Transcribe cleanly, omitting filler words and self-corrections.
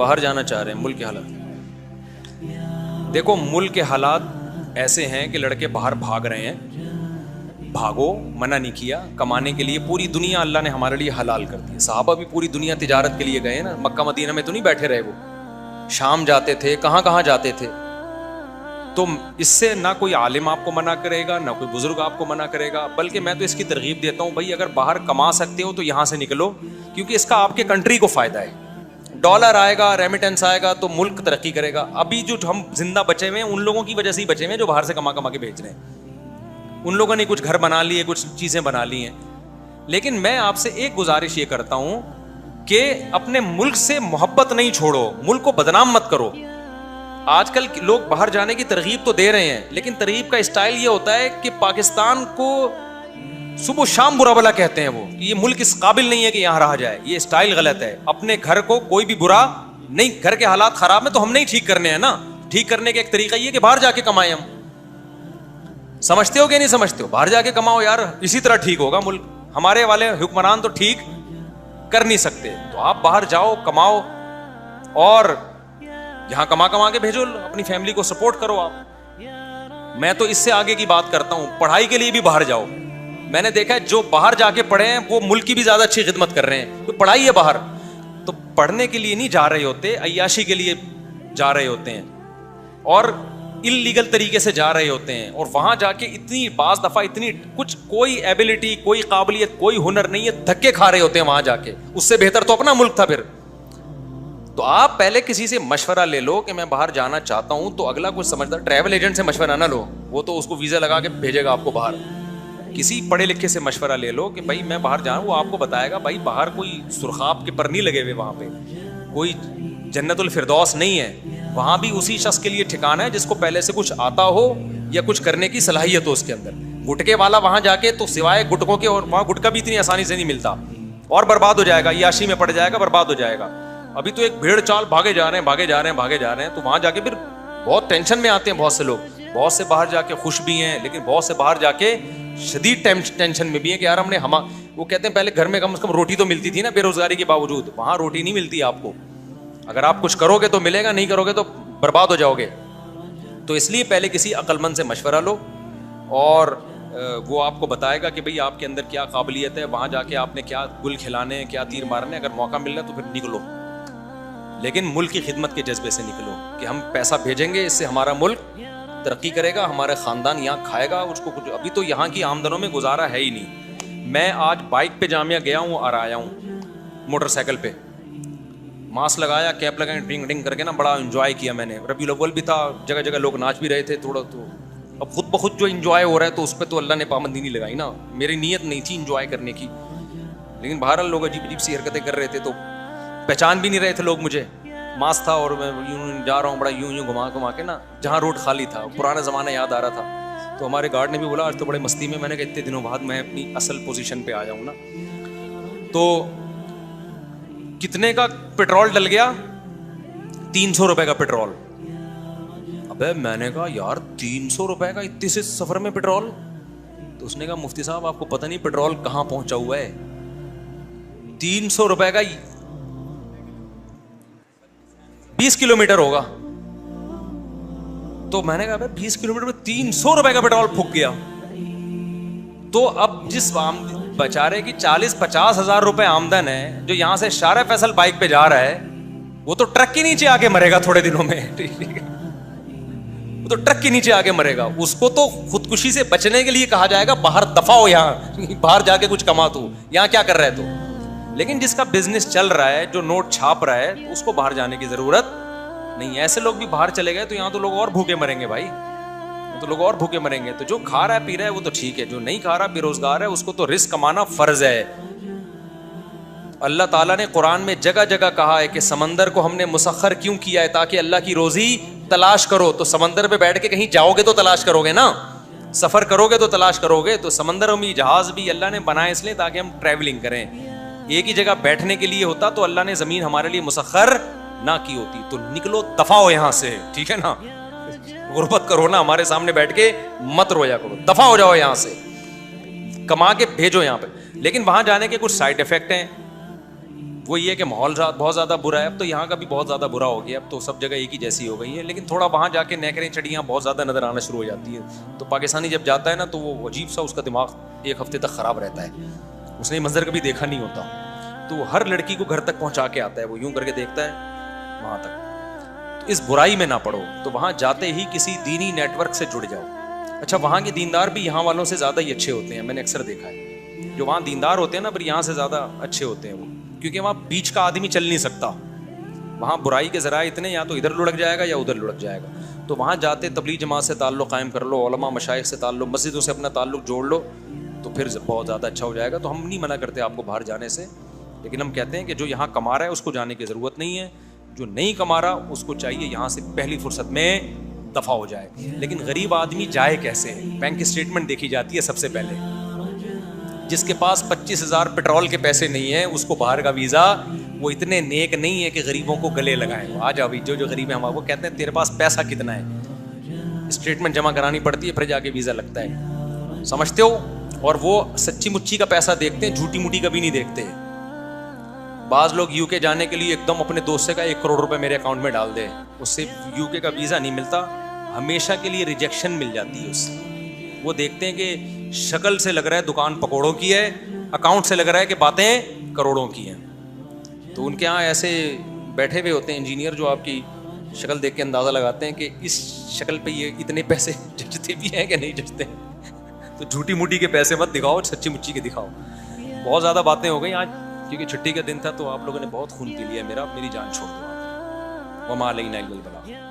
باہر جانا چاہ رہے ہیں, ملک کے حالات, دیکھو ملک کے حالات ایسے ہیں کہ لڑکے باہر بھاگ رہے ہیں. بھاگو, منع نہیں کیا, کمانے کے لیے پوری دنیا اللہ نے ہمارے لیے حلال کر دی. صحابہ بھی پوری دنیا تجارت کے لیے گئے نا, مکہ مدینہ میں تو نہیں بیٹھے رہے, وہ شام جاتے تھے, کہاں کہاں جاتے تھے. تو اس سے نہ کوئی عالم آپ کو منع کرے گا, نہ کوئی بزرگ آپ کو منع کرے گا, بلکہ میں تو اس کی ترغیب دیتا ہوں, بھائی اگر باہر کما سکتے ہو تو یہاں سے نکلو, کیونکہ اس کا آپ کے کنٹری کو فائدہ ہے. ڈالر آئے گا, ریمیٹنس آئے گا تو ملک ترقی کرے گا. ابھی جو ہم زندہ بچے ہوئے ہیں ان لوگوں کی وجہ سے ہی بچے ہوئے ہیں جو باہر سے کما کما کے بھیج رہے ہیں. ان لوگوں نے کچھ گھر بنا لیے, کچھ چیزیں بنا لی ہیں. لیکن میں آپ سے ایک گزارش یہ کرتا ہوں کہ اپنے ملک سے محبت نہیں چھوڑو, ملک کو بدنام مت کرو. آج کل لوگ باہر جانے کی ترغیب تو دے رہے ہیں, لیکن ترغیب کا اسٹائل یہ ہوتا ہے کہ پاکستان کو صبح و شام برا بلا کہتے ہیں, وہ یہ ملک اس قابل نہیں ہے کہ یہاں رہا جائے. یہ اسٹائل غلط ہے. اپنے گھر کو کوئی بھی برا نہیں, گھر کے حالات خراب ہیں تو ہم نہیں ٹھیک کرنے ہیں نا. ٹھیک کرنے کا ایک طریقہ یہ کہ باہر جا کے کمائیں. ہم سمجھتے ہو کہ نہیں سمجھتے ہو؟ باہر جا کے کماؤ یار, اسی طرح ٹھیک ہوگا ملک. ہمارے والے حکمران تو ٹھیک کر نہیں سکتے, تو آپ باہر جاؤ, کماؤ, اور یہاں کما کے بھیجو, اپنی فیملی کو سپورٹ کرو آپ. میں تو اس سے آگے کی بات کرتا ہوں, پڑھائی کے لیے بھی باہر جاؤ. میں نے دیکھا ہے جو باہر جا کے پڑھے ہیں وہ ملک کی بھی زیادہ اچھی خدمت کر رہے ہیں. تو پڑھائی ہے باہر, تو پڑھنے کے لیے نہیں جا رہے ہوتے, عیاشی کے لیے جا رہے ہوتے ہیں, اور انلیگل طریقے سے جا رہے ہوتے ہیں. اور وہاں جا کے اتنی بعض دفعہ اتنی کچھ کوئی ایبلٹی, کوئی قابلیت, کوئی ہنر نہیں ہے, دھکے کھا رہے ہوتے ہیں وہاں جا کے. اس سے بہتر تو اپنا ملک تھا پھر. تو آپ پہلے کسی سے مشورہ لے لو کہ میں باہر جانا چاہتا ہوں, تو اگلا کچھ سمجھدار ٹریول ایجنٹ سے مشورہ نہ لو, وہ تو اس کو ویزا لگا کے بھیجے گا آپ کو باہر. کسی پڑھے لکھے سے مشورہ لے لو کہ بھائی میں باہر جاؤں, وہ آپ کو بتائے گا بھائی باہر کوئی سرخاب کے پر نہیں لگے ہوئے, وہاں پہ کوئی جنت الفردوس نہیں ہے. وہاں بھی اسی شخص کے لیے ٹھکانا ہے جس کو پہلے سے کچھ آتا ہو یا کچھ کرنے کی صلاحیت ہو اس کے اندر. گٹکے والا وہاں جا کے تو سوائے گٹکوں کے, اور وہاں گٹکا بھی اتنی آسانی سے نہیں ملتا, اور برباد ہو جائے گا, عیاشی میں پڑ جائے گا, برباد ہو جائے گا. ابھی تو ایک بھیڑ چال بھاگے جا رہے ہیں, تو وہاں جا کے پھر بہت ٹینشن میں آتے ہیں بہت سے لوگ. بہت سے باہر جا کے خوش بھی ہیں, لیکن بہت سے باہر جا کے شدید ٹینشن میں بھی ہیں کہ یار ہم نے وہ کہتے ہیں پہلے گھر میں کم از کم روٹی تو ملتی تھی نا, بے روزگاری کے باوجود. وہاں روٹی نہیں ملتی آپ کو. اگر آپ کچھ کرو گے تو ملے گا, نہیں کرو گے تو برباد ہو جاؤ گے. تو اس لیے پہلے کسی عقل مند سے مشورہ لو, اور وہ آپ کو بتائے گا کہ بھئی آپ کے اندر کیا قابلیت ہے, وہاں جا کے آپ نے کیا گل کھلانے ہیں, کیا تیر مارنے. اگر موقع مل رہا ہے تو پھر نکلو, لیکن ملک کی خدمت کے جذبے سے نکلو کہ ہم پیسہ بھیجیں گے, اس سے ہمارا ملک ترقی کرے گا, ہمارا خاندان یہاں کھائے گا, اس کو کچھ. ابھی تو یہاں کی آمدنوں میں گزارا ہے ہی نہیں. میں آج بائک پہ جامعہ گیا ہوں اور آیا ہوں موٹر سائیکل پہ, ماسک لگایا, کیپ لگائی, ڈنگ ڈنگ کر کے نا بڑا انجوائے کیا میں نے. ربیع الاول بھی تھا, جگہ جگہ لوگ ناچ بھی رہے تھے تھوڑا. تو اب خود بخود جو انجوائے ہو رہا ہے تو اس پہ تو اللہ نے پابندی نہیں لگائی نا, میری نیت نہیں تھی انجوائے کرنے کی. لیکن بہرحال لوگ عجیب عجیب سی حرکتیں کر رہے تھے, تو پہچان بھی نہیں رہے تھے لوگ مجھے. ماسک تھا اور میں یوں جا رہا ہوں بڑا یوں گھما کے نا, جہاں روڈ خالی تھا, پرانا زمانہ یاد آ رہا تھا. تو ہمارے گارڈ نے بھی بولا آج تو بڑے مستی میں. میں نے کہا اتنے دنوں بعد میں اپنی اصل پوزیشن پہ آ جاؤں نا. تو کتنے کا پیٹرول ڈل گیا؟ 300 روپے کا پیٹرول. ابے میں نے کہا یار 300 روپے کا اتنے سے سفر میں پیٹرول؟ تو اس نے کہا مفتی صاحب آپ کو پتہ نہیں پیٹرول کہاں پہنچا ہوا ہے. 300 روپے کا 20 کلومیٹر ہوگا. تو میں نے کہا 20 کلومیٹر میں 300 روپے کا پیٹرول پھک گیا. تو اب جس بیچارے کی 40-50 ہزار روپے آمدن ہے, جو یہاں سے شارع فیصل بائک پہ جا رہا ہے, وہ تو ٹرک کے نیچے آ کے مرے گا تھوڑے دنوں میں. وہ تو ٹرک کے نیچے آ کے مرے گا. اس کو تو خودکشی سے بچنے کے لیے کہا جائے گا باہر دفع ہو, یہاں باہر جا کے کچھ کما, تو یہاں کیا کر رہا ہے تو. لیکن جس کا بزنس چل رہا ہے, جو نوٹ چھاپ رہا ہے, اس کو باہر جانے کی ضرورت نہیں. ایسے لوگ بھی باہر چلے گئے تو یہاں تو لوگ اور بھوکے مریں گے بھائی, تو لوگ اور بھوکے مریں گے. تو جو کھا رہا ہے پی رہا ہے وہ تو ٹھیک ہے, جو نہیں کھا رہا بے روزگار ہے, اس کو تو رزق کمانا فرض ہے. اللہ تعالیٰ نے قرآن میں جگہ جگہ کہا ہے کہ سمندر کو ہم نے مسخر کیوں کیا ہے, تاکہ اللہ کی روزی تلاش کرو. تو سمندر پہ بیٹھ کے کہیں جاؤ گے تو تلاش کرو گے نا, سفر کرو گے تو تلاش کرو گے. تو سمندروں میں جہاز بھی اللہ نے بنائے اس لیے تاکہ ہم ٹریولنگ کریں. ایک ہی جگہ بیٹھنے کے لیے ہوتا تو اللہ نے زمین ہمارے لیے مسخر نہ کی ہوتی. تو نکلو دفع ہو یہاں سے, ٹھیک ہے نا. غربت کرو نا, ہمارے سامنے بیٹھ کے مت رویا کرو, دفع ہو جاؤ یہاں سے, کما کے بھیجو یہاں پہ. لیکن وہاں جانے کے کچھ سائڈ افیکٹ ہیں, وہ یہ کہ ماحول بہت زیادہ برا ہے. اب تو یہاں کا بھی بہت زیادہ برا ہو گیا, اب تو سب جگہ ایک ہی جیسی ہو گئی ہے, لیکن تھوڑا وہاں جا کے نیکریں چڑیاں بہت زیادہ نظر آنا شروع ہو جاتی ہیں. تو پاکستانی جب جاتا ہے نا تو وہ عجیب سا اس کا دماغ ایک ہفتے تک خراب رہتا ہے, اس نے یہ منظر کبھی دیکھا نہیں ہوتا. تو وہ ہر لڑکی کو گھر تک پہنچا کے آتا ہے, وہ یوں کر کے دیکھتا ہے وہاں تک. تو اس برائی میں نہ پڑو, تو وہاں جاتے ہی کسی دینی نیٹ ورک سے جڑ جاؤ. اچھا وہاں کے دیندار بھی یہاں والوں سے زیادہ ہی اچھے ہوتے ہیں, میں نے اکثر دیکھا ہے. جو وہاں دیندار ہوتے ہیں نا پر یہاں سے زیادہ اچھے ہوتے ہیں وہ, کیونکہ وہاں بیچ کا آدمی چل نہیں سکتا. وہاں برائی کے ذرائع اتنے, یا تو ادھر لڑک جائے گا یا ادھر لڑک جائے گا. تو وہاں جاتے تبلیغ جماعت سے تعلق قائم کر لو, علماء مشائخ سے تعلق, مسجدوں سے اپنا تعلق جوڑ لو, تو پھر بہت زیادہ اچھا ہو جائے گا. تو ہم نہیں منع کرتے آپ کو باہر جانے سے, لیکن ہم کہتے ہیں کہ جو یہاں کما رہا ہے اس کو جانے کی ضرورت نہیں ہے, جو نہیں کما رہا اس کو چاہیے یہاں سے پہلی فرصت میں دفع ہو جائے. لیکن غریب آدمی جائے کیسے؟ بینک اسٹیٹمنٹ دیکھی جاتی ہے سب سے پہلے. جس کے پاس 25,000 پیٹرول کے پیسے نہیں ہیں اس کو باہر کا ویزا, وہ اتنے نیک نہیں ہے کہ غریبوں کو گلے لگائیں. آ جاؤ بھی, جو غریب ہیں ہم وہ کہتے ہیں تیرے پاس پیسہ کتنا ہے, اسٹیٹمنٹ جمع کرانی پڑتی ہے پھر جا کے ویزا لگتا ہے, سمجھتے ہو. اور وہ سچی مچی کا پیسہ دیکھتے ہیں, جھوٹی موٹی کبھی نہیں دیکھتے. بعض لوگ یو کے جانے کے لیے ایک دم اپنے دوست سے کہا 1 کروڑ روپے میرے اکاؤنٹ میں ڈال دے, اس سے یو کے کا ویزا نہیں ملتا, ہمیشہ کے لیے ریجیکشن مل جاتی ہے اس سے. وہ دیکھتے ہیں کہ شکل سے لگ رہا ہے دکان پکوڑوں کی ہے, اکاؤنٹ سے لگ رہا ہے کہ باتیں کروڑوں کی ہیں. تو ان کے ہاں ایسے بیٹھے ہوئے ہوتے ہیں انجینئر جو آپ کی شکل دیکھ کے اندازہ لگاتے ہیں کہ اس شکل پہ یہ اتنے پیسے جچتے بھی ہیں کہ نہیں جچتے. تو جھوٹی موٹی کے پیسے مت دکھاؤ, سچی مچی کے دکھاؤ. بہت زیادہ باتیں ہو گئی آج, کیونکہ چھٹی کا دن تھا تو آپ لوگوں نے بہت خون پی لیا میرا, میری جان چھوڑ دو. وما علینا الا البلاغ.